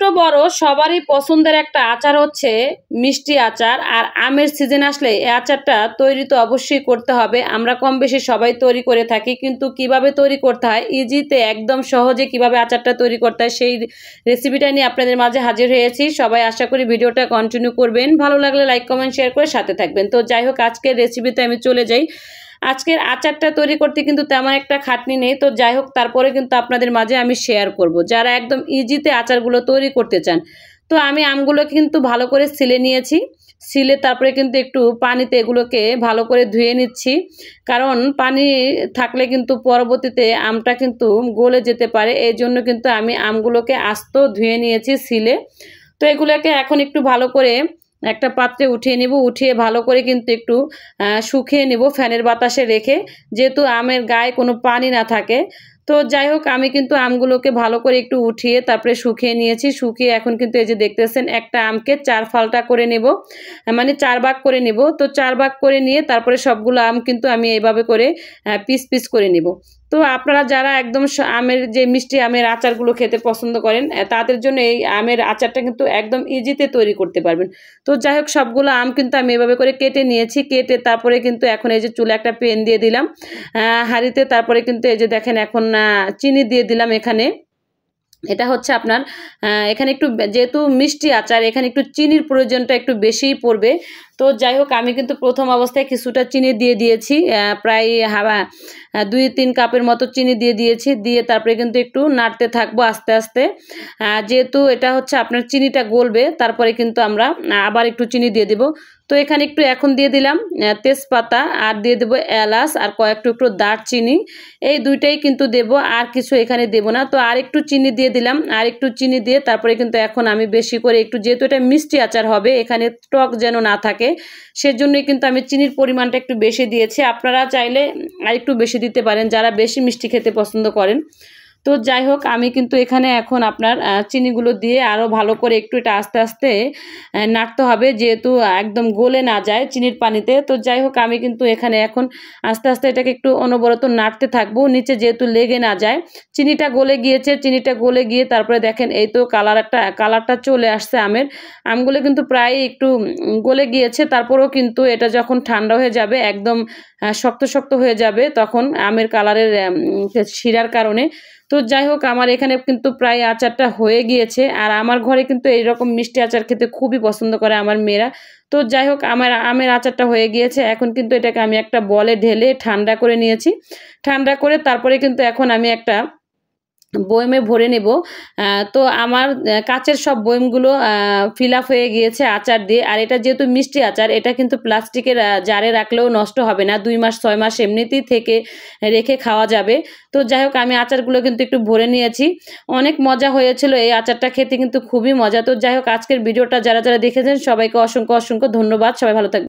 ছোট বড় সবারই পছন্দের একটা আচার হচ্ছে মিষ্টি আচার। আর আমের সিজন আসলে এই আচারটা তৈরি তো অবশ্যই করতে হবে। আমরা কম বেশি সবাই তৈরি করে থাকি, কিন্তু কিভাবে তৈরি করতে হয় ইজিতে একদম সহজে কিভাবে আচারটা তৈরি করতে হয় সেই রেসিপিটা নিয়ে আপনাদের মাঝে হাজির হয়েছি। সবাই আশা করি ভিডিওটা কন্টিনিউ করবেন, ভালো লাগলে লাইক কমেন্ট শেয়ার করে সাথে থাকবেন। তো যাই হোক, আজকের রেসিপিতে আমি চলে যাই। আজকের আচারটা তৈরি করতে কিন্তু তেমন একটা খাটনি নেই। তো যাই হোক, তারপরে কিন্তু আপনাদের মাঝে আমি শেয়ার করব যারা একদম ইজিতে আচারগুলো তৈরি করতে চান। তো আমি আমগুলোকে কিন্তু ভালো করে ছিলে নিয়েছি। ছিলে তারপরে কিন্তু একটু পানিতে এগুলোকে ভালো করে ধুয়ে নিচ্ছি, কারণ পানি থাকলে কিন্তু পরবর্তীতে আমটা কিন্তু গলে যেতে পারে। এই জন্য কিন্তু আমি আমগুলোকে আস্ত ধুয়ে নিয়েছি ছিলে। তো এগুলোকে এখন একটু ভালো করে একটা পাত্রে উঠিয়ে নিব, উঠিয়ে ভালো করে কিন্তু একটু শুকিয়ে নিব ফ্যানের বাতাসে রেখে, যেহেতু আমের গায়ে কোনো পানি না থাকে। তো যাই হোক, আমি কিন্তু আমগুলোকে ভালো করে একটু উঠিয়ে তারপরে শুকিয়ে নিয়েছি। শুকিয়ে এখন কিন্তু এই যে দেখতেছেন, একটা আমকে 4 ফালটা করে নেব, মানে 4 ভাগ করে নেব। তো 4 ভাগ করে নিয়ে তারপরে সবগুলো আম কিন্তু আমি এইভাবে করে পিস পিস করে নেব। তো আপনারা যারা একদম আমের যে মিষ্টি আমের আচারগুলো খেতে পছন্দ করেন, তাদের জন্য এই আমের আচারটা কিন্তু একদম ইজিতে তৈরি করতে পারবেন। তো যাই হোক, সবগুলো আম কিন্তু আমি এভাবে করে কেটে নিয়েছি। কেটে তারপরে কিন্তু এখন এই যে চুলে একটা প্যান দিয়ে দিলাম হাঁড়িতে। তারপরে কিন্তু এই যে দেখেন, এখন চিনি দিয়ে দিলাম এখানে। এটা হচ্ছে আপনার এখানে একটু, যেহেতু মিষ্টি আচার, এখানে একটু চিনির প্রয়োজনটা একটু বেশিই পড়বে। তো যাই হোক, আমি কিন্তু প্রথম অবস্থায় কিছুটা চিনি দিয়ে দিয়েছি, প্রায় 2-3 কাপের মতো চিনি দিয়ে দিয়েছি। দিয়ে তারপরে কিন্তু একটু নাড়তে থাকবো আস্তে আস্তে। যেহেতু এটা হচ্ছে আপনার চিনিটা গলবে, তারপরে কিন্তু আমরা আবার একটু চিনি দিয়ে দেব। তো এখানে একটু এখন দিয়ে দিলাম তেজপাতা, আর দিয়ে দেবো এলাচ, আর কয়েক টুকরো দারচিনি। এই দুইটাই কিন্তু দেব, আর কিছু এখানে দেব না। তো আর একটু চিনি দিয়ে দিলাম, আর একটু চিনি দিয়ে তারপরে কিন্তু এখন আমি বেশি করে একটু, যেহেতু এটা মিষ্টি আচার হবে, এখানে টক যেন না থাকে, সেজন্যই কিন্তু আমি চিনির পরিমাণটা একটু বেশি দিয়েছি। আপনারা চাইলে আর একটু বেশি দিতে পারেন যারা বেশি মিষ্টি খেতে পছন্দ করেন। তো যাই হোক, আমি কিন্তু এখানে এখন আপনার চিনিগুলো দিয়ে আরও ভালো করে একটু এটা আস্তে আস্তে নাড়তে হবে, যেহেতু একদম গলে না যায় চিনির পানিতে। তো যাই হোক, আমি কিন্তু এখানে এখন আস্তে আস্তে এটাকে একটু অনবরত নাড়তে থাকবো, নিচে যেহেতু লেগে না যায়। চিনিটা গলে গিয়েছে, চিনিটা গলে গিয়ে তারপরে দেখেন এই তো কালারটা চলে আসছে আমের। আমগুলো কিন্তু প্রায় একটু গলে গিয়েছে। তারপরেও কিন্তু এটা যখন ঠান্ডা হয়ে যাবে, একদম শক্ত শক্ত হয়ে যাবে, তখন আমের কালারের শিরার কারণে। তো যাই হোক, আমার এখানে কিন্তু প্রায় আচারটা হয়ে গিয়েছে। আর আমার ঘরে কিন্তু এইরকম মিষ্টি আচার খেতে খুবই পছন্দ করে আমার মেয়েরা। তো যাই হোক, আমার আমের আচারটা হয়ে গিয়েছে। এখন কিন্তু এটাকে আমি একটা বলে ঢেলে ঠান্ডা করে নিয়েছি। ঠান্ডা করে তারপরে কিন্তু এখন আমি একটা বয়মে ভরে নেব। তো আমার কাচের সব বয়মগুলো ফিল আপ হয়ে গিয়েছে আচার দিয়ে। আর এটা যেহেতু মিষ্টি আচার, এটা কিন্তু প্লাস্টিকের জারে রাখলেও নষ্ট হবে না, 2 মাস 6 মাস এমনিতেই থেকে রেখে খাওয়া যাবে। তো যাই হোক, আমি আচারগুলো কিন্তু একটু ভরে নিয়েছি। অনেক মজা হয়েছিল এই আচারটা খেতে, কিন্তু খুবই মজা। তো যাই হোক, আজকের ভিডিওটা যারা যারা দেখেছেন সবাইকে অসংখ্য অসংখ্য ধন্যবাদ। সবাই ভালো থাকবেন।